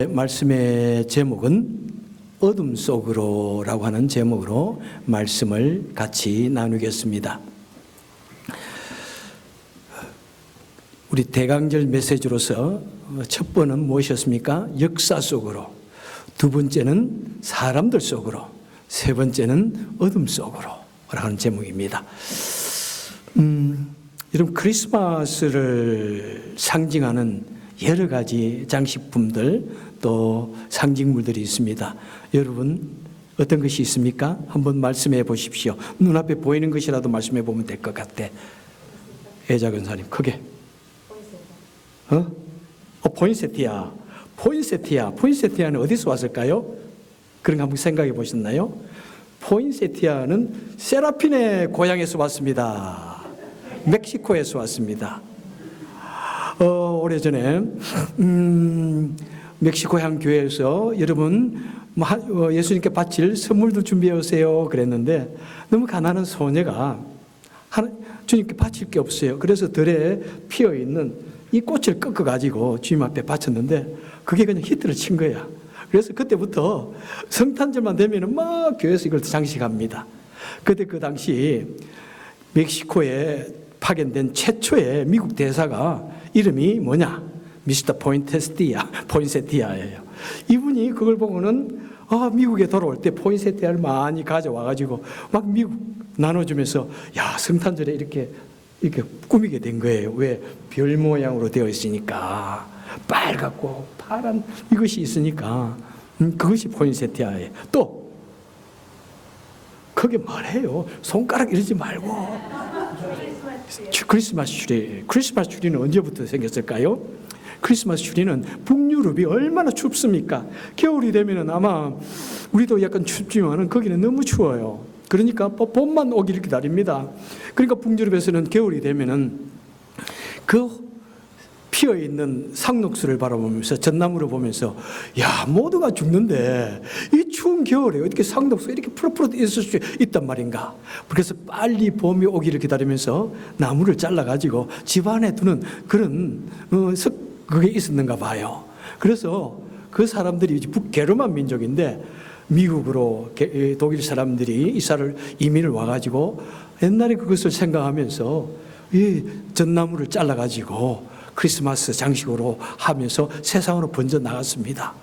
말씀의 제목은 어둠 속으로라고 하는 제목으로 말씀을 같이 나누겠습니다. 우리 대강절 메시지로서 첫 번은 무엇이었습니까? 역사 속으로, 두 번째는 사람들 속으로, 세 번째는 어둠 속으로 라는 제목입니다. 여러분, 크리스마스를 상징하는 여러 가지 장식품들 또 상징물들이 있습니다. 여러분, 어떤 것이 있습니까? 한번 말씀해 보십시오. 눈앞에 보이는 것이라도 말씀해 보면 될 것 같아. 애자 근사님, 크게. 포인세티아. 포인세티아는 어디서 왔을까요? 그런 거 한번 생각해 보셨나요? 포인세티아는 세라핀의 고향에서 왔습니다. 멕시코에서 왔습니다. 오래전에 멕시코향 교회에서 여러분 예수님께 바칠 선물도 준비해 오세요 그랬는데 너무 가난한 소녀가 주님께 바칠 게 없어요. 그래서 들에 피어있는 이 꽃을 꺾어가지고 주님 앞에 바쳤는데 그게 그냥 히트를 친 거야. 그래서 그때부터 성탄절만 되면 막 교회에서 이걸 장식합니다. 그때 그 당시 멕시코에 파견된 최초의 미국 대사가 이름이 뭐냐? 미스터 포인세티아예요. 이분이 그걸 보고는 미국에 돌아올 때 포인세티아를 많이 가져와가지고 막 미국 나눠주면서 야, 성탄절에 이렇게 꾸미게 된 거예요. 왜? 별 모양으로 되어 있으니까 빨갛고 파란 이것이 있으니까 그것이 포인세티아예요. 또 그게 뭐래요? 손가락 이러지 말고 크리스마스 트리는 언제부터 생겼을까요? 크리스마스 트리는 북유럽이 얼마나 춥습니까? 겨울이 되면은 아마 우리도 약간 춥지만은 거기는 너무 추워요. 그러니까 봄만 오기를 기다립니다. 그러니까 북유럽에서는 겨울이 되면은 그 피어있는 상록수를 바라보면서 전나무를 보면서 야, 모두가 죽는데 이 추운 겨울에 어떻게 상록수가 이렇게 푸릇푸릇 있을 수 있단 말인가. 그래서 빨리 봄이 오기를 기다리면서 나무를 잘라가지고 집 안에 두는 그런 그게 있었는가 봐요. 그래서 그 사람들이 북게르만 민족인데 미국으로 독일 사람들이 이민을 와가지고 옛날에 그것을 생각하면서 이 전나무를 잘라가지고 크리스마스 장식으로 하면서 세상으로 번져 나갔습니다.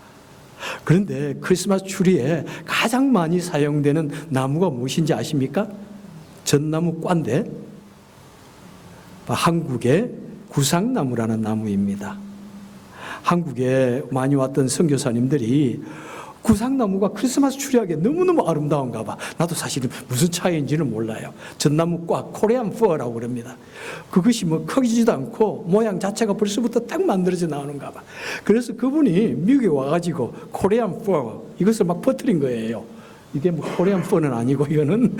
그런데 크리스마스 추리에 가장 많이 사용되는 나무가 무엇인지 아십니까? 전나무 꽌데 한국의 구상나무라는 나무입니다. 한국에 많이 왔던 선교사님들이 구상나무가 크리스마스 추리하기에 너무너무 아름다운가 봐. 나도 사실은 무슨 차이인지는 몰라요. 전나무과 코리안 퍼라고 그럽니다. 그것이 뭐 커지지도 않고 모양 자체가 벌써부터 딱 만들어져 나오는가 봐. 그래서 그분이 미국에 와가지고 코리안 퍼 이것을 막 퍼뜨린 거예요. 이게 뭐 코리안 퍼는 아니고 이거는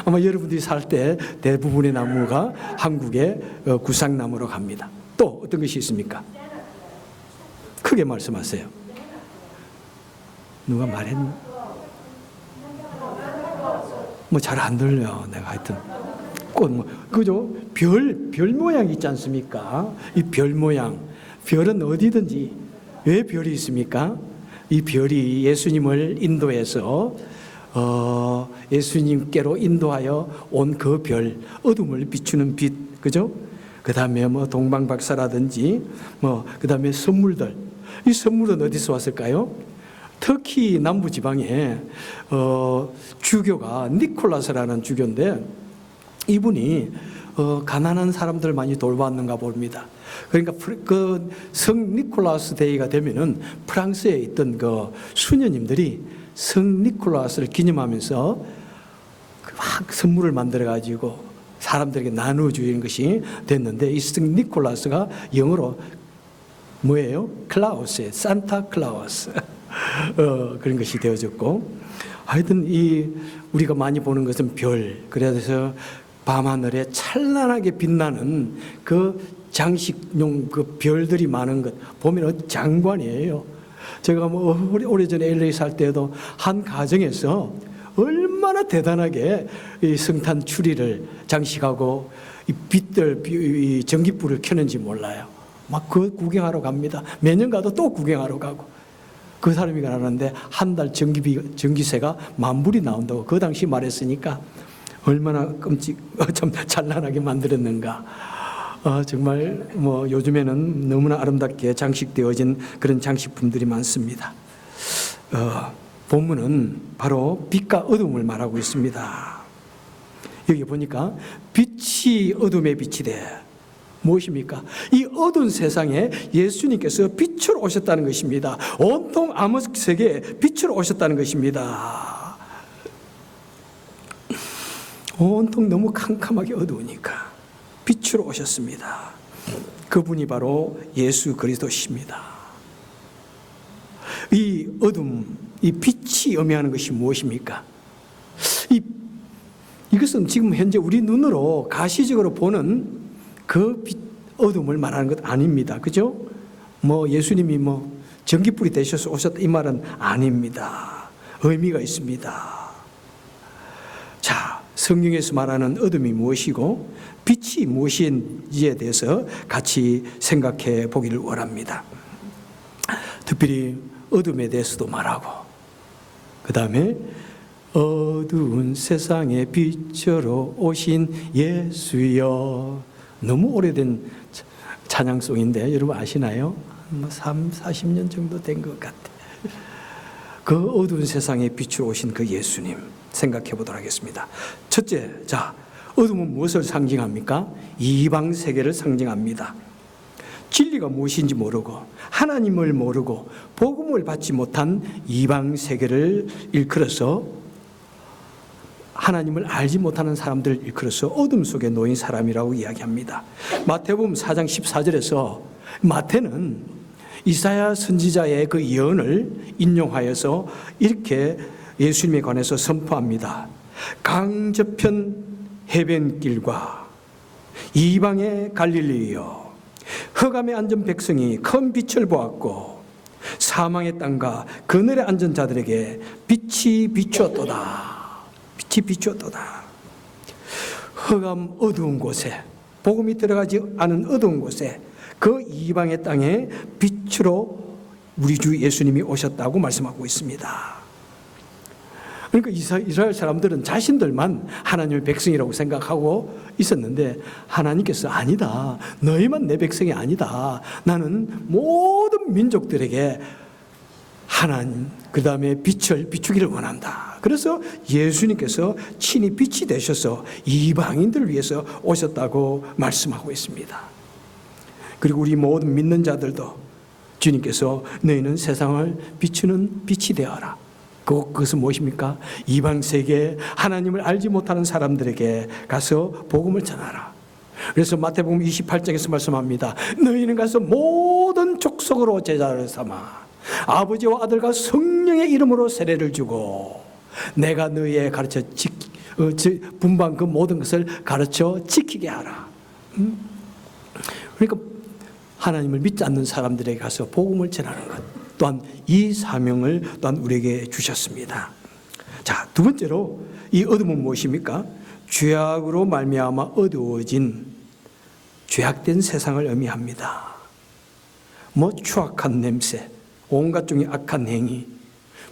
아마 여러분들이 살 때 대부분의 나무가 한국의 구상나무로 갑니다. 또 어떤 것이 있습니까? 크게 말씀하세요. 누가 말했나? 뭐 잘 안 들려. 내가 하여튼 꽃 그죠? 별 모양 있지 않습니까? 이 별 모양. 별은 어디든지 왜 별이 있습니까? 이 별이 예수님을 인도해서 예수님께로 인도하여 온 그 별, 어둠을 비추는 빛, 그죠? 그 다음에 뭐 동방박사라든지 그 다음에 선물들. 이 선물은 어디서 왔을까요? 터키 남부지방에 주교가 니콜라스라는 주교인데 이분이 가난한 사람들 많이 돌봤는가 봅니다. 그러니까 그 성 니콜라스 데이가 되면은 프랑스에 있던 그 수녀님들이 성 니콜라스를 기념하면서 막 선물을 만들어 가지고 사람들에게 나눠주는 것이 됐는데 이 성 니콜라스가 영어로 뭐예요? 클라우스예요. 산타 클라우스. 그런 것이 되어졌고, 하여튼 우리가 많이 보는 것은 별, 그래서 밤하늘에 찬란하게 빛나는 그 장식용 그 별들이 많은 것 보면 장관이에요. 제가 오래전에 LA 살 때도 한 가정에서 얼마나 대단하게 이 성탄 추리를 장식하고 이 빛들, 이 전기불을 켜는지 몰라요. 막 그 구경하러 갑니다. 매년 가도 또 구경하러 가고. 그 사람이 가라는데 한 달 전기세가 10,000불이 나온다고 그 당시 말했으니까 얼마나 참 찬란하게 만들었는가. 정말 뭐 요즘에는 너무나 아름답게 장식되어진 그런 장식품들이 많습니다. 본문은 바로 빛과 어둠을 말하고 있습니다. 여기 보니까 빛이 어둠의 빛이 돼. 무엇입니까? 이 어두운 세상에 예수님께서 빛으로 오셨다는 것입니다. 온통 암흑 세계에 빛으로 오셨다는 것입니다. 온통 너무 캄캄하게 어두우니까 빛으로 오셨습니다. 그분이 바로 예수 그리스도십니다. 이 어둠, 이 빛이 의미하는 것이 무엇입니까? 이것은 지금 현재 우리 눈으로 가시적으로 보는 그 빛, 어둠을 말하는 것 아닙니다. 그죠? 뭐 예수님이 뭐 전기불이 되셔서 오셨다 이 말은 아닙니다. 의미가 있습니다. 자, 성경에서 말하는 어둠이 무엇이고 빛이 무엇인지에 대해서 같이 생각해 보기를 원합니다. 특별히 어둠에 대해서도 말하고 그 다음에 어두운 세상에 빛으로 오신 예수여. 너무 오래된 찬양송인데 여러분 아시나요? 40년 정도 된 것 같아요. 그 어두운 세상에 빛으로 오신 그 예수님 생각해 보도록 하겠습니다. 첫째, 자, 어둠은 무엇을 상징합니까? 이방 세계를 상징합니다. 진리가 무엇인지 모르고 하나님을 모르고 복음을 받지 못한 이방 세계를 일컬어서 하나님을 알지 못하는 사람들을 일컬어서 어둠 속에 놓인 사람이라고 이야기합니다. 마태복음 4장 14절에서 마태는 이사야 선지자의 그 예언을 인용하여서 이렇게 예수님에 관해서 선포합니다. 강저편 해변길과 이방의 갈릴리여, 흑암에 앉은 백성이 큰 빛을 보았고 사망의 땅과 그늘에 앉은 자들에게 빛이 비추었도다. 빛이 비추었도다. 흑암 어두운 곳에, 복음이 들어가지 않은 어두운 곳에, 그 이방의 땅에 빛으로 우리 주 예수님이 오셨다고 말씀하고 있습니다. 그러니까 이스라엘 사람들은 자신들만 하나님의 백성이라고 생각하고 있었는데 하나님께서 아니다. 너희만 내 백성이 아니다. 나는 모든 민족들에게 하나님, 그 다음에 빛을 비추기를 원한다. 그래서 예수님께서 친히 빛이 되셔서 이방인들을 위해서 오셨다고 말씀하고 있습니다. 그리고 우리 모든 믿는 자들도 주님께서 너희는 세상을 비추는 빛이 되어라. 그것은 무엇입니까? 이방 세계에 하나님을 알지 못하는 사람들에게 가서 복음을 전하라. 그래서 마태복음 28장에서 말씀합니다. 너희는 가서 모든 족속으로 제자를 삼아 아버지와 아들과 성령의 이름으로 세례를 주고 내가 너희에 가르쳐 분반 그 모든 것을 가르쳐 지키게 하라. 그러니까 하나님을 믿지 않는 사람들에게 가서 복음을 전하는 것 또한 이 사명을 또한 우리에게 주셨습니다. 자, 두 번째로 이 어둠은 무엇입니까? 죄악으로 말미암아 어두워진 죄악된 세상을 의미합니다. 뭐 추악한 냄새, 온갖 종의 악한 행위,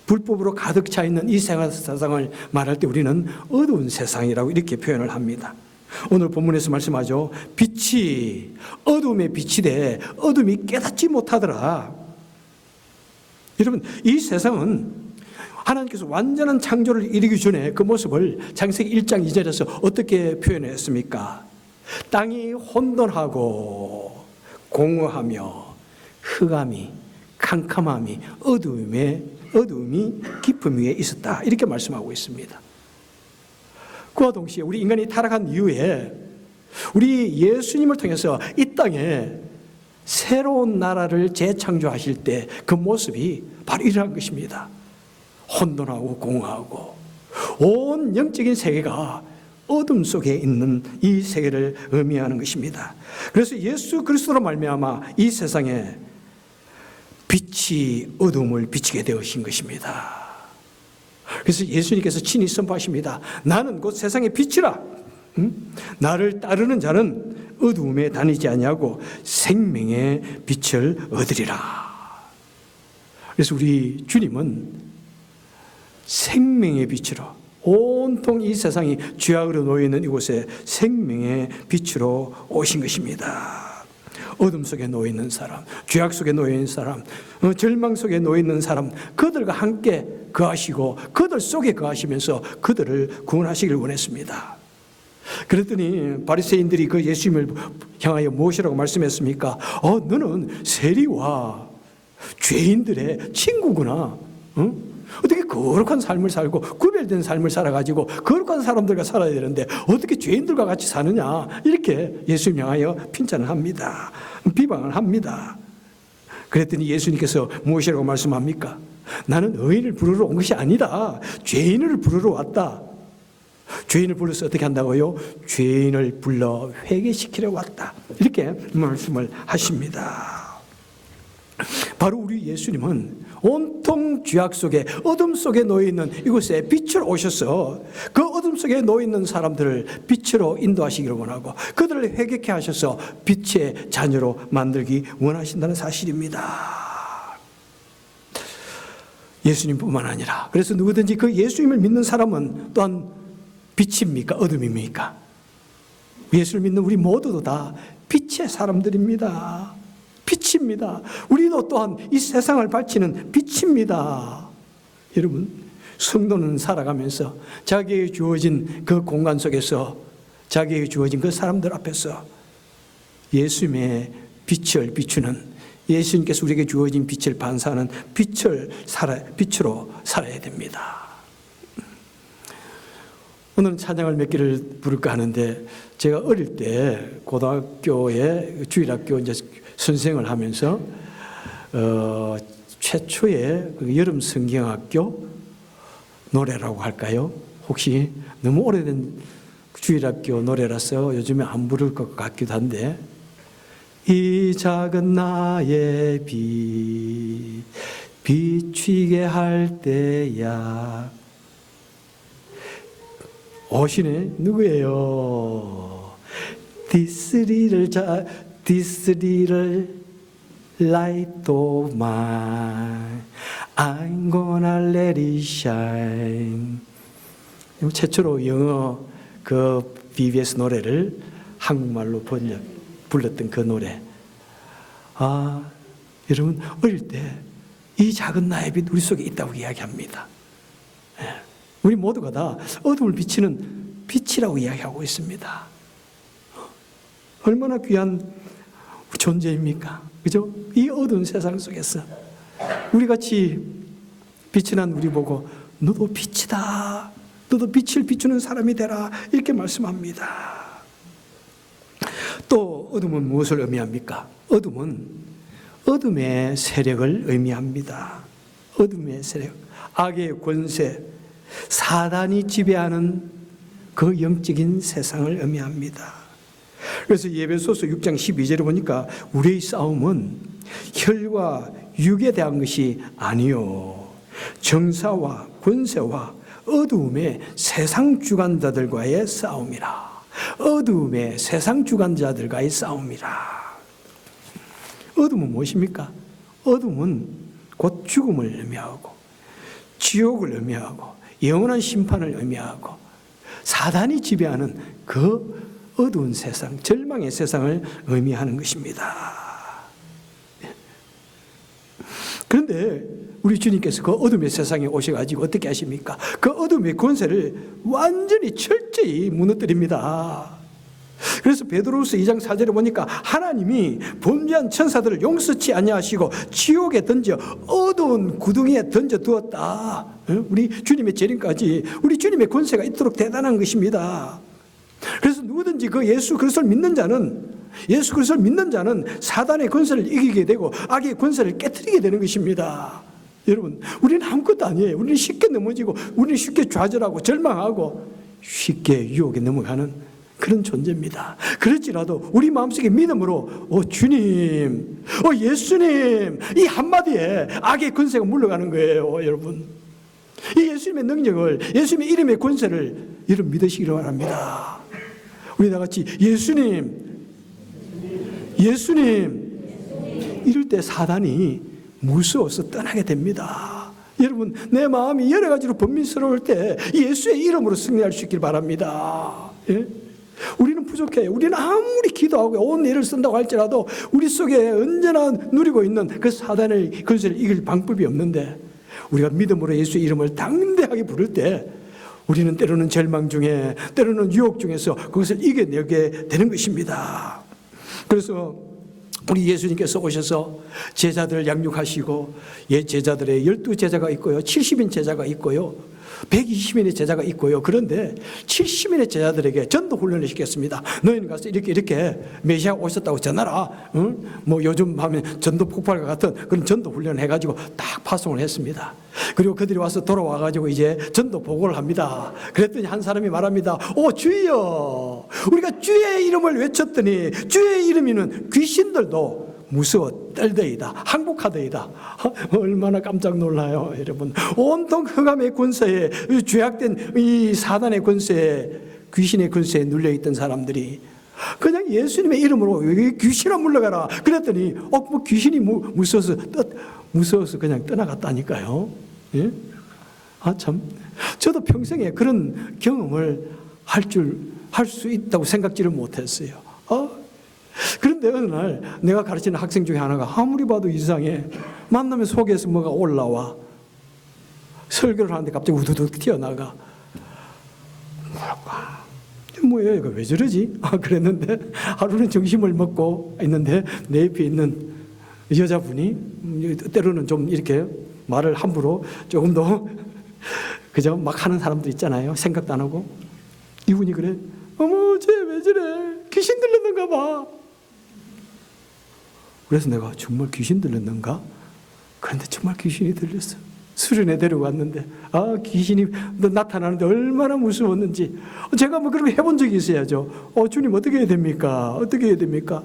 불법으로 가득 차 있는 이 세상을 말할 때 우리는 어두운 세상이라고 이렇게 표현을 합니다. 오늘 본문에서 말씀하죠. 빛이 어둠의 빛이 돼 어둠이 깨닫지 못하더라. 여러분, 이 세상은 하나님께서 완전한 창조를 이루기 전에 그 모습을 창세기 1장 2절에서 어떻게 표현했습니까? 땅이 혼돈하고 공허하며 흑암이 캄캄함이 어두움이 깊음 위에 있었다. 이렇게 말씀하고 있습니다. 그와 동시에 우리 인간이 타락한 이후에 우리 예수님을 통해서 이 땅에 새로운 나라를 재창조하실 때 그 모습이 바로 이러한 것입니다. 혼돈하고 공허하고 온 영적인 세계가 어둠 속에 있는 이 세계를 의미하는 것입니다. 그래서 예수 그리스도로 말미암아 이 세상에 빛이 어둠을 비치게 되으신 것입니다. 그래서 예수님께서 친히 선포하십니다. 나는 곧 세상의 빛이라. 나를 따르는 자는 어두움에 다니지 아니하고 생명의 빛을 얻으리라. 그래서 우리 주님은 생명의 빛으로 온통 이 세상이 죄악으로 놓여있는 이곳에 생명의 빛으로 오신 것입니다. 어둠 속에 놓여있는 사람, 죄악 속에 놓여있는 사람, 절망 속에 놓여있는 사람, 그들과 함께 거하시고 그들 속에 거하시면서 그들을 구원하시길 원했습니다. 그랬더니 바리새인들이 그 예수님을 향하여 무엇이라고 말씀했습니까? 너는 세리와 죄인들의 친구구나. 어떻게 거룩한 삶을 살고 구별된 삶을 살아가지고 거룩한 사람들과 살아야 되는데 어떻게 죄인들과 같이 사느냐, 이렇게 예수님 향하여 핀잔을 합니다. 비방을 합니다. 그랬더니 예수님께서 무엇이라고 말씀합니까? 나는 의인을 부르러 온 것이 아니다. 죄인을 부르러 왔다. 죄인을 불러서 어떻게 한다고요? 죄인을 불러 회개시키러 왔다. 이렇게 말씀을 하십니다. 바로 우리 예수님은 온통 죄악 속에 어둠 속에 놓여있는 이곳에 빛으로 오셔서 그 어둠 속에 놓여있는 사람들을 빛으로 인도하시기를 원하고 그들을 회개케 하셔서 빛의 자녀로 만들기 원하신다는 사실입니다. 예수님뿐만 아니라, 그래서 누구든지 그 예수님을 믿는 사람은 또한 빛입니까? 어둠입니까? 예수를 믿는 우리 모두도 다 빛의 사람들입니다. 빛입니다. 우리도 또한 이 세상을 밝히는 빛입니다. 여러분, 성도는 살아가면서 자기에게 주어진 그 공간 속에서 자기에게 주어진 그 사람들 앞에서 예수님의 빛을 비추는, 예수님께서 우리에게 주어진 빛을 반사하는 빛으로 살아야 됩니다. 오늘은 찬양을 몇 개를 부를까 하는데, 제가 어릴 때 고등학교에 주일학교 이제 선생을 하면서 최초의 여름 성경학교 노래라고 할까요? 혹시 너무 오래된 주일학교 노래라서 요즘에 안 부를 것 같기도 한데, 이 작은 나의 빛 비추게 할 때야. 오시네. 누구예요? This little light of mine, I'm gonna let it shine. 최초로 영어 그 BBS 노래를 한국말로 불렀던 그 노래. 여러분, 어릴 때 이 작은 나의 빛 우리 속에 있다고 이야기합니다. 우리 모두가 다 어둠을 비치는 빛이라고 이야기하고 있습니다. 얼마나 귀한 존재입니까? 그죠? 이 어두운 세상 속에서 우리 같이 빛이 난 우리 보고 너도 빛이다. 너도 빛을 비추는 사람이 되라. 이렇게 말씀합니다. 또 어둠은 무엇을 의미합니까? 어둠은 어둠의 세력을 의미합니다. 어둠의 세력, 악의 권세, 사단이 지배하는 그 영적인 세상을 의미합니다. 그래서 에베소서 6장 12절에 보니까 우리의 싸움은 혈과 육에 대한 것이 아니요 정사와 권세와 어두움의 세상 주관자들과의 싸움이라. 어두움의 세상 주관자들과의 싸움이라. 어둠은 무엇입니까? 어둠은 곧 죽음을 의미하고 지옥을 의미하고 영원한 심판을 의미하고 사단이 지배하는 그 어두운 세상, 절망의 세상을 의미하는 것입니다. 그런데 우리 주님께서 그 어둠의 세상에 오셔가지고 어떻게 하십니까? 그 어둠의 권세를 완전히 철저히 무너뜨립니다. 그래서 베드로후서 2장 4절에 보니까 하나님이 범죄한 천사들을 용서치 아니하시고 지옥에 던져 어두운 구덩이에 던져 두었다. 우리 주님의 재림까지 우리 주님의 권세가 있도록 대단한 것입니다. 그래서 누구든지 그 예수 그리스도를 믿는 자는 사단의 권세를 이기게 되고 악의 권세를 깨트리게 되는 것입니다. 여러분, 우리는 아무것도 아니에요. 우리는 쉽게 넘어지고 우리는 쉽게 좌절하고 절망하고 쉽게 유혹에 넘어가는 그런 존재입니다. 그렇지라도 우리 마음속에 믿음으로 주님, 예수님, 이 한마디에 악의 권세가 물러가는 거예요. 여러분, 이 예수님의 능력을, 예수님의 이름의 권세를 여러분 믿으시기를 바랍니다. 우리 다 같이 예수님, 예수님, 이럴 때 사단이 무서워서 떠나게 됩니다. 여러분, 내 마음이 여러 가지로 번민스러울 때 예수의 이름으로 승리할 수 있길 바랍니다. 예? 우리는 부족해요. 우리는 아무리 기도하고 온 일을 쓴다고 할지라도 우리 속에 언제나 누리고 있는 그 사단의 근세를 이길 방법이 없는데, 우리가 믿음으로 예수의 이름을 당대하게 부를 때 우리는 때로는 절망 중에, 때로는 유혹 중에서 그것을 이겨내게 되는 것입니다. 그래서 우리 예수님께서 오셔서 제자들을 양육하시고, 제자들의 12제자가 있고요, 70인 제자가 있고요, 120인의 제자가 있고요. 그런데 70인의 제자들에게 전도 훈련을 시켰습니다. 너희는 가서 이렇게 메시아가 오셨다고 전하라. 응? 뭐 요즘 하면 전도 폭발과 같은 그런 전도 훈련을 해가지고 딱 파송을 했습니다. 그리고 그들이 와서 돌아와가지고 이제 전도 보고를 합니다. 그랬더니 한 사람이 말합니다. 오 주여, 우리가 주의 이름을 외쳤더니 주의 이름이는 귀신들도 무서워 떨더이다, 항복하더이다. 얼마나 깜짝 놀라요, 여러분. 온통 흑암의 권세에, 죄악된 이 사단의 권세에, 귀신의 권세에 눌려있던 사람들이 그냥 예수님의 이름으로 귀신아 물러가라 그랬더니 뭐 귀신이 무서워서 그냥 떠나갔다니까요. 예? 참, 저도 평생에 그런 경험을 할 수 있다고 생각지를 못했어요. 그런데 어느 날 내가 가르치는 학생 중에 하나가 아무리 봐도 이상해. 만나면 속에서 뭐가 올라와. 설교를 하는데 갑자기 우두둑 튀어나가. 뭐야 이거 왜 저러지? 그랬는데 하루는 점심을 먹고 있는데 내 옆에 있는 여자분이 때로는 좀 이렇게 말을 함부로 조금 더 그저 막 하는 사람들 있잖아요. 생각도 안 하고. 이분이 그래. 어머 쟤 왜 저래? 귀신 들렸는가 봐. 그래서 내가 정말 귀신 들렸는가? 그런데 정말 귀신이 들렸어. 수련회 데려왔는데 귀신이 나타나는데 얼마나 무서웠는지. 제가 뭐 그렇게 해본 적이 있어야죠. 주님 어떻게 해야 됩니까? 어떻게 해야 됩니까?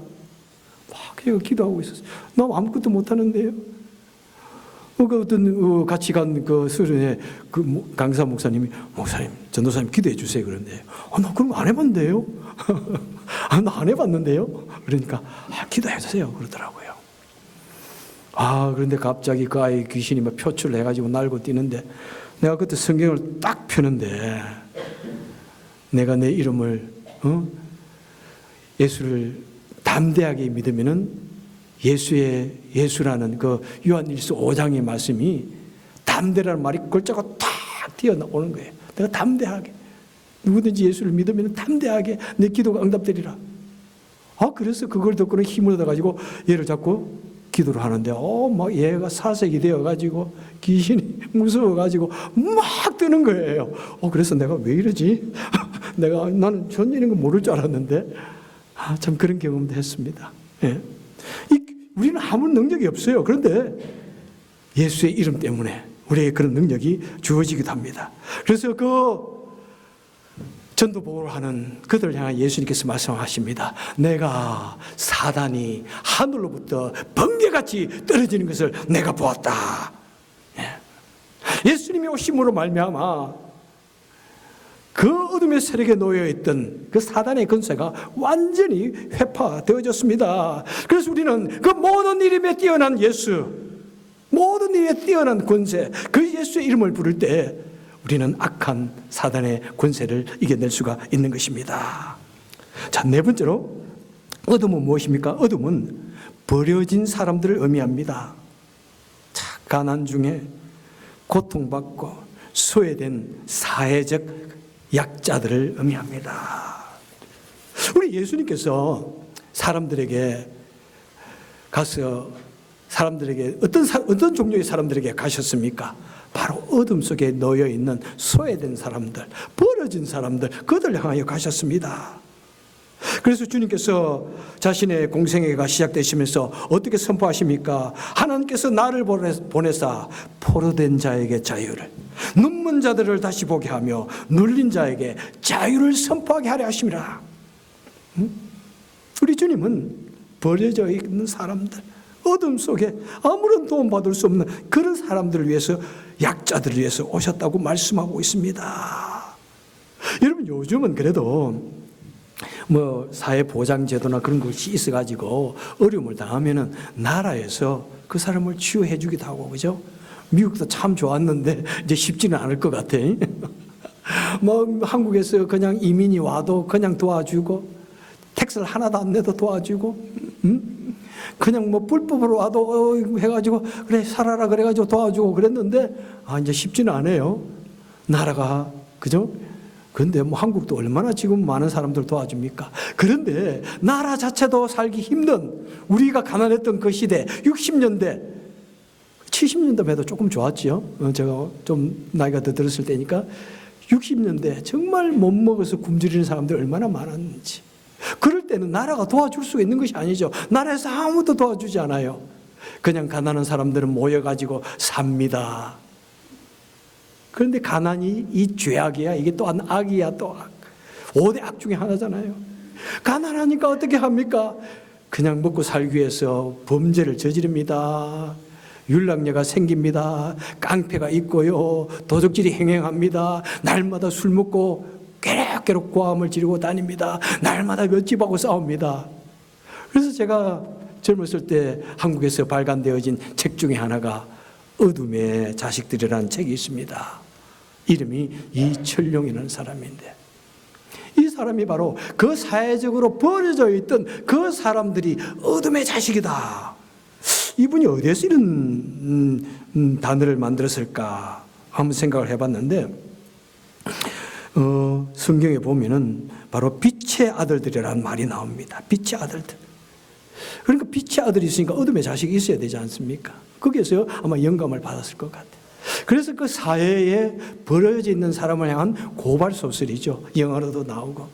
막 제가 기도하고 있었어요. 나 아무것도 못하는데요. 그 어떤 같이 간 그 수련회 그 강사 목사님이 목사님, 전도사님 기도해 주세요. 그런데 나 그런 거 안 해봤는데요. 나 안 해봤는데요. 그러니까 기도해 주세요. 그러더라고요. 그런데 갑자기 그 아이 귀신이 막 표출을 해가지고 날고 뛰는데 내가 그때 성경을 딱 펴는데 내가 내 이름을 예수를 담대하게 믿으면은 예수라는 그 요한일서 5장의 말씀이 담대라는 말이 걸자고 탁 튀어나오는 거예요. 내가 담대하게 누구든지 예수를 믿으면 담대하게 내 기도가 응답되리라. 그래서 그걸 듣고는 힘을 얻어가지고 얘를 잡고 기도를 하는데 막 얘가 사색이 되어가지고 귀신이 무서워가지고 막 뜨는 거예요. 그래서 내가 왜 이러지? 나는 전혀 이런 거 모를 줄 알았는데 참 그런 경험도 했습니다. 예. 우리는 아무 능력이 없어요. 그런데 예수의 이름 때문에 우리에게 그런 능력이 주어지기도 합니다. 그래서 그 전도복음을 하는 그들을 향해 예수님께서 말씀하십니다. 내가 사단이 하늘로부터 번개같이 떨어지는 것을 내가 보았다. 예수님이 오심으로 말미암아 그 어둠의 세력에 놓여있던 그 사단의 권세가 완전히 회파되어졌습니다. 그래서 우리는 그 모든 이름에 뛰어난 예수, 모든 이름에 뛰어난 권세, 그 예수의 이름을 부를 때 우리는 악한 사단의 권세를 이겨낼 수가 있는 것입니다. 자, 네 번째로 어둠은 무엇입니까? 어둠은 버려진 사람들을 의미합니다. 자, 가난 중에 고통받고 소외된 사회적 약자들을 의미합니다. 우리 예수님께서 사람들에게 가서 사람들에게 어떤 종류의 사람들에게 가셨습니까? 바로 어둠 속에 놓여 있는 소외된 사람들, 버려진 사람들, 그들을 향하여 가셨습니다. 그래서 주님께서 자신의 공생애가 시작되시면서 어떻게 선포하십니까? 하나님께서 나를 보내사 포로된 자에게 자유를, 눈먼 자들을 다시 보게 하며 눌린 자에게 자유를 선포하게 하려 하심이라. 우리 주님은 버려져 있는 사람들, 어둠 속에 아무런 도움 받을 수 없는 그런 사람들을 위해서, 약자들을 위해서 오셨다고 말씀하고 있습니다. 여러분, 요즘은 그래도 뭐 사회보장제도나 그런 것이 있어가지고 어려움을 당하면은 나라에서 그 사람을 치유해 주기도 하고, 그죠? 미국도 참 좋았는데 이제 쉽지는 않을 것 같아. 뭐 한국에서 그냥 이민이 와도 그냥 도와주고, 텍스를 하나도 안 내도 도와주고, 그냥 뭐 불법으로 와도 해가지고 그래 살아라 그래가지고 도와주고 그랬는데, 이제 쉽지는 않아요. 나라가, 그죠? 그런데 뭐 한국도 얼마나 지금 많은 사람들 도와줍니까? 그런데 나라 자체도 살기 힘든, 우리가 가난했던 그 시대, 60년대, 70년대만 해도 조금 좋았지요. 제가 좀 나이가 더 들었을 때니까 60년대 정말 못 먹어서 굶주리는 사람들이 얼마나 많았는지. 그럴 때는 나라가 도와줄 수가 있는 것이 아니죠. 나라에서 아무도 도와주지 않아요. 그냥 가난한 사람들은 모여가지고 삽니다. 그런데 가난이 이 죄악이야. 이게 또한 악이야, 또 악. 5대 악 중에 하나잖아요. 가난하니까 어떻게 합니까? 그냥 먹고 살기 위해서 범죄를 저지릅니다. 율락녀가 생깁니다. 깡패가 있고요. 도적질이 행행합니다. 날마다 술 먹고 깨락깨락 고함을 지르고 다닙니다. 날마다 몇 집하고 싸웁니다. 그래서 제가 젊었을 때 한국에서 발간되어진 책 중에 하나가 어둠의 자식들이라는 책이 있습니다. 이름이 이철룡이라는 사람인데, 이 사람이 바로 그 사회적으로 버려져 있던 그 사람들이 어둠의 자식이다. 이분이 어디에서 이런 단어를 만들었을까 한번 생각을 해봤는데, 성경에 보면은 바로 빛의 아들들이라는 말이 나옵니다. 빛의 아들들. 그러니까 빛의 아들이 있으니까 어둠의 자식이 있어야 되지 않습니까? 거기에서 아마 영감을 받았을 것 같아요. 그래서 그 사회에 버려져 있는 사람을 향한 고발 소설이죠. 영화로도 나오고.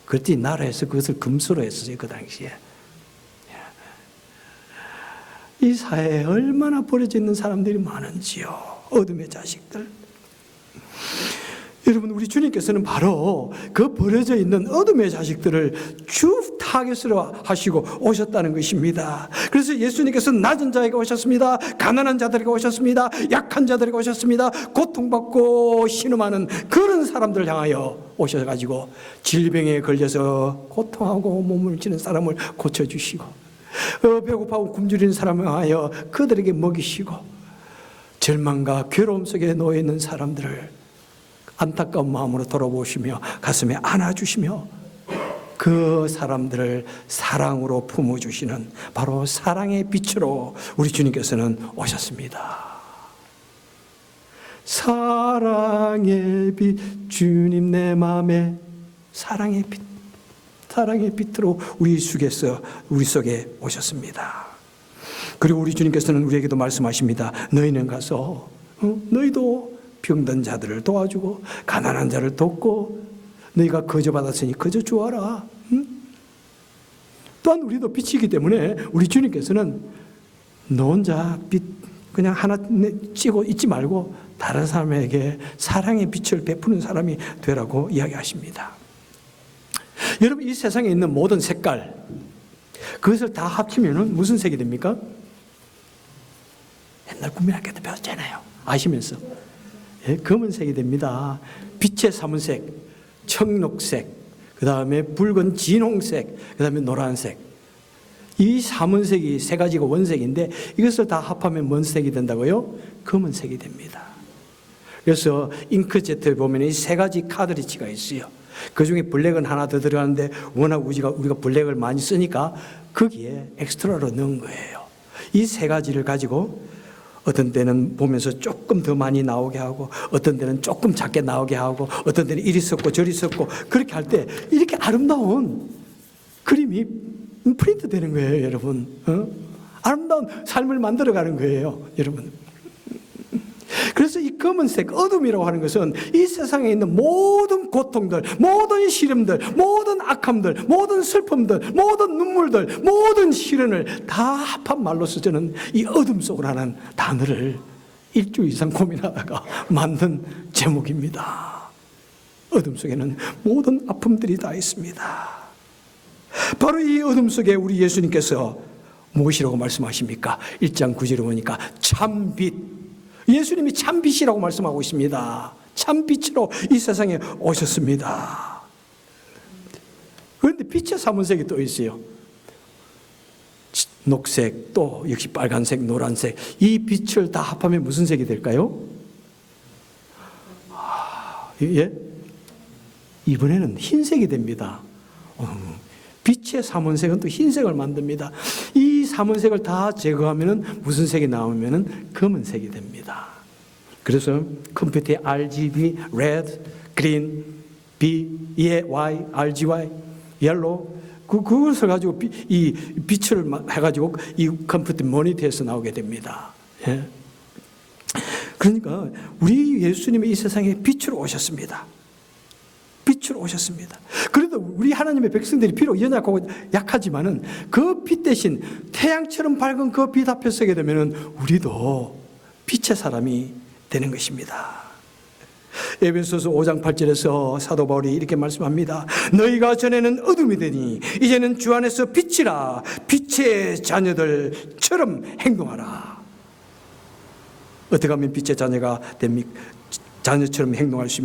그랬더니 나라에서 그것을 금수로 했었어요, 그 당시에. 이 사회에 얼마나 버려져 있는 사람들이 많은지요. 어둠의 자식들. 여러분, 우리 주님께서는 바로 그 버려져 있는 어둠의 자식들을 주 타겟으로 하시고 오셨다는 것입니다. 그래서 예수님께서는 낮은 자에게 오셨습니다. 가난한 자들에게 오셨습니다. 약한 자들에게 오셨습니다. 고통받고 신음하는 그런 사람들을 향하여 오셔가지고 질병에 걸려서 고통하고 몸을 치는 사람을 고쳐주시고, 배고파하고 굶주리는 사람을 향하여 그들에게 먹이시고, 절망과 괴로움 속에 놓여있는 사람들을 안타까운 마음으로 돌아보시며 가슴에 안아주시며 그 사람들을 사랑으로 품어주시는 바로 사랑의 빛으로 우리 주님께서는 오셨습니다. 사랑의 빛, 주님 내 맘에 사랑의 빛, 사랑의 빛으로 우리 속에 오셨습니다. 그리고 우리 주님께서는 우리에게도 말씀하십니다. 너희는 가서 너희도 병든 자들을 도와주고 가난한 자를 돕고, 너희가 거저 받았으니 거저 주어라. 또한 우리도 빛이기 때문에 우리 주님께서는 너 혼자 빛 그냥 하나 찌고 있지 말고 다른 사람에게 사랑의 빛을 베푸는 사람이 되라고 이야기하십니다. 여러분, 이 세상에 있는 모든 색깔, 그것을 다 합치면 무슨 색이 됩니까? 옛날 국민학교 때 배웠잖아요. 아시면서. 예, 검은색이 됩니다. 빛의 사문색, 청록색, 그 다음에 붉은 진홍색, 그 다음에 노란색. 이 사문색이 세 가지가 원색인데 이것을 다 합하면 뭔 색이 된다고요? 검은색이 됩니다. 그래서 잉크제트에 보면 이 세 가지 카트리지가 있어요. 그 중에 블랙은 하나 더 들어가는데 워낙 우리가 블랙을 많이 쓰니까 거기에 엑스트라로 넣은 거예요. 이 세 가지를 가지고 어떤 때는 보면서 조금 더 많이 나오게 하고, 어떤 때는 조금 작게 나오게 하고, 어떤 때는 이리 섞고 저리 섞고, 그렇게 할 때 이렇게 아름다운 그림이 프린트 되는 거예요, 여러분. 아름다운 삶을 만들어가는 거예요, 여러분. 그래서 이 검은색 어둠이라고 하는 것은 이 세상에 있는 모든 고통들, 모든 시름들, 모든 악함들, 모든 슬픔들, 모든 눈물들, 모든 시련을 다 합한 말로서 저는 이 어둠 속으로 하는 단어를 일주일 이상 고민하다가 만든 제목입니다. 어둠 속에는 모든 아픔들이 다 있습니다. 바로 이 어둠 속에 우리 예수님께서 무엇이라고 말씀하십니까? 1장 9절에 보니까 참빛, 예수님이 참빛이라고 말씀하고 있습니다. 참빛으로 이 세상에 오셨습니다. 그런데 빛의 삼원색이 또 있어요. 녹색, 또 역시 빨간색, 노란색. 이 빛을 다 합하면 무슨 색이 될까요? 예? 이번에는 흰색이 됩니다. 빛의 삼원색은 또 흰색을 만듭니다. 이 삼원색을 다 제거하면 무슨 색이 나오면 검은색이 됩니다. 그래서 컴퓨터에 RGB, Red, Green, B, Y, RGY, Yellow, 그것을 가지고 이 빛을 해가지고 이 컴퓨터 모니터에서 나오게 됩니다. 예? 그러니까 우리 예수님이 이 세상에 빛으로 오셨습니다. 빛으로 오셨습니다. 그래도 우리 하나님의 백성들이 비록 연약하고 약하지만은 그 빛 대신 태양처럼 밝은 그 빛 앞에 서게 되면은 우리도 빛의 사람이 되는 것입니다. 에베소서 5장 8절에서 사도 바울이 이렇게 말씀합니다. 너희가 전에는 어둠이더니 이제는 주 안에서 빛이라. 빛의 자녀들처럼 행동하라. 어떻게 하면 빛의 자녀가 됩니까? 자녀처럼 행동할 수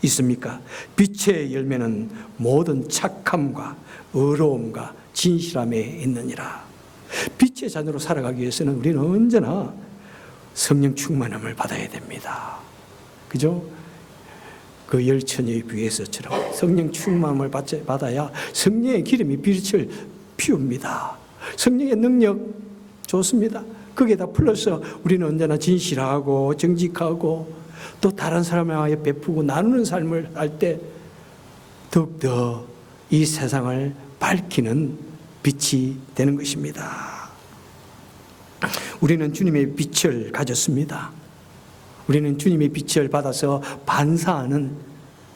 있습니까? 빛의 열매는 모든 착함과 의로움과 진실함에 있느니라. 빛의 자녀로 살아가기 위해서는 우리는 언제나 성령 충만함을 받아야 됩니다. 그죠? 그 열처녀의 비에서처럼 성령 충만함을 받아야 성령의 기름이 빛을 피웁니다. 성령의 능력 좋습니다. 거기에다 플러스 우리는 언제나 진실하고 정직하고 또 다른 사람에게 베푸고 나누는 삶을 할 때 더욱더 이 세상을 밝히는 빛이 되는 것입니다. 우리는 주님의 빛을 가졌습니다. 우리는 주님의 빛을 받아서 반사하는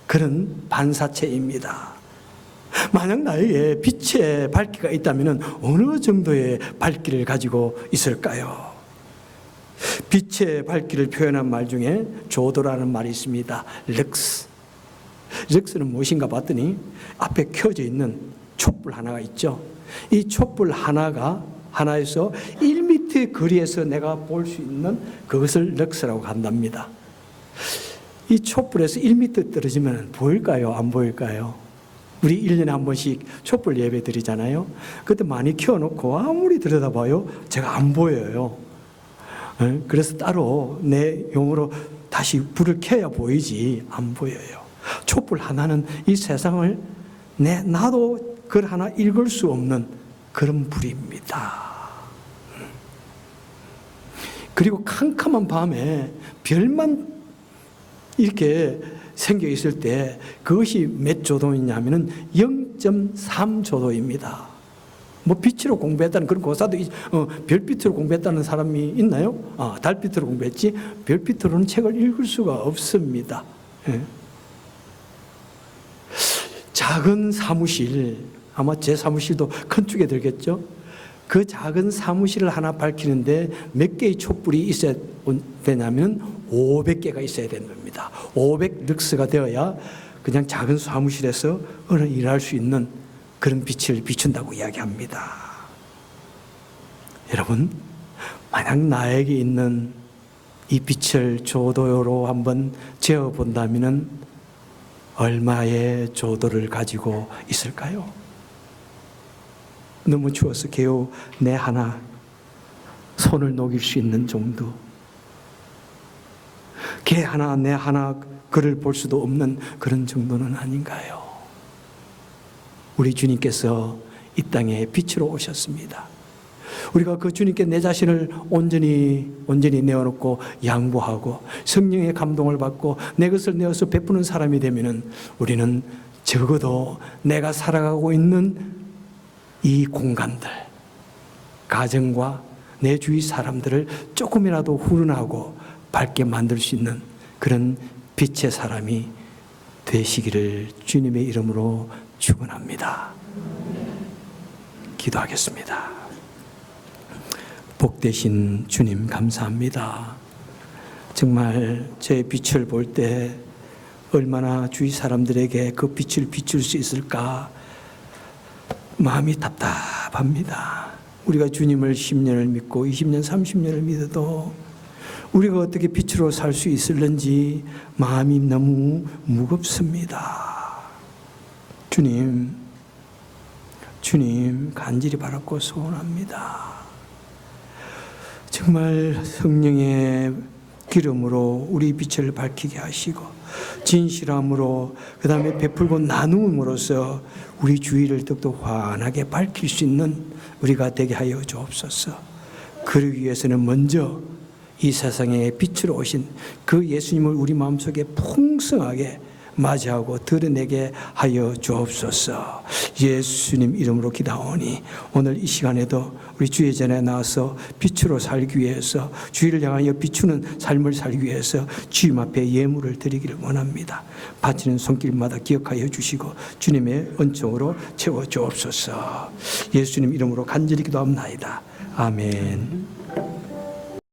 그런 반사체입니다. 만약 나에게 빛의 밝기가 있다면 어느 정도의 밝기를 가지고 있을까요? 빛의 밝기를 표현한 말 중에 조도라는 말이 있습니다. 럭스. 럭스는 무엇인가 봤더니 앞에 켜져 있는 촛불 하나가 있죠. 이 촛불 하나에서 1m 거리에서 내가 볼 수 있는 그것을 럭스라고 한답니다. 이 촛불에서 1m 떨어지면 보일까요? 안 보일까요? 우리 1년에 한 번씩 촛불 예배 드리잖아요. 그때 많이 켜놓고 아무리 들여다봐요, 제가 안 보여요. 그래서 따로 내 용으로 다시 불을 켜야 보이지 안 보여요. 촛불 하나는 이 세상을 나도 글 하나 읽을 수 없는 그런 불입니다. 그리고 캄캄한 밤에 별만 이렇게 생겨 있을 때 그것이 몇 조도이냐면은 0.3조도입니다. 뭐 빛으로 공부했다는 그런 고사도 별빛으로 공부했다는 사람이 있나요? 달빛으로 공부했지 별빛으로는 책을 읽을 수가 없습니다. 예. 작은 사무실, 아마 제 사무실도 큰 쪽에 들겠죠? 그 작은 사무실을 하나 밝히는데 몇 개의 촛불이 있어야 되냐면 500개가 있어야 되는 겁니다. 500럭스가 되어야 그냥 작은 사무실에서 일할 수 있는 그런 빛을 비춘다고 이야기합니다. 여러분, 만약 나에게 있는 이 빛을 조도로 한번 재어본다면 얼마의 조도를 가지고 있을까요? 너무 추워서 겨우 내 하나 손을 녹일 수 있는 정도, 개 하나 내 하나 글을 볼 수도 없는 그런 정도는 아닌가요? 우리 주님께서 이 땅에 빛으로 오셨습니다. 우리가 그 주님께 내 자신을 온전히 내어놓고 양보하고 성령의 감동을 받고 내 것을 내어서 베푸는 사람이 되면은 우리는 적어도 내가 살아가고 있는 이 공간들, 가정과 내 주위 사람들을 조금이라도 훈훈하고 밝게 만들 수 있는 그런 빛의 사람이 되시기를 주님의 이름으로 축원합니다. 기도하겠습니다. 복되신 주님 감사합니다. 정말 제 빛을 볼 때 얼마나 주위 사람들에게 그 빛을 비출 수 있을까 마음이 답답합니다. 우리가 주님을 10년을 믿고 20년, 30년을 믿어도 우리가 어떻게 빛으로 살 수 있을는지 마음이 너무 무겁습니다. 주님, 주님 간절히 바라고 소원합니다. 정말 성령의 기름으로 우리 빛을 밝히게 하시고 진실함으로 그 다음에 베풀고 나눔으로써 우리 주위를 더욱더 환하게 밝힐 수 있는 우리가 되게 하여 주옵소서. 그러기 위해서는 먼저 이 세상에 빛으로 오신 그 예수님을 우리 마음속에 풍성하게 맞이하고 드러내게 하여 주옵소서. 예수님 이름으로 기도하오니 오늘 이 시간에도 우리 주의 전에 나와서 빛으로 살기 위해서 주의를 향하여 비추는 삶을 살기 위해서 주님 앞에 예물을 드리기를 원합니다. 바치는 손길마다 기억하여 주시고 주님의 은총으로 채워 주옵소서. 예수님 이름으로 간절히 기도합니다. 아멘.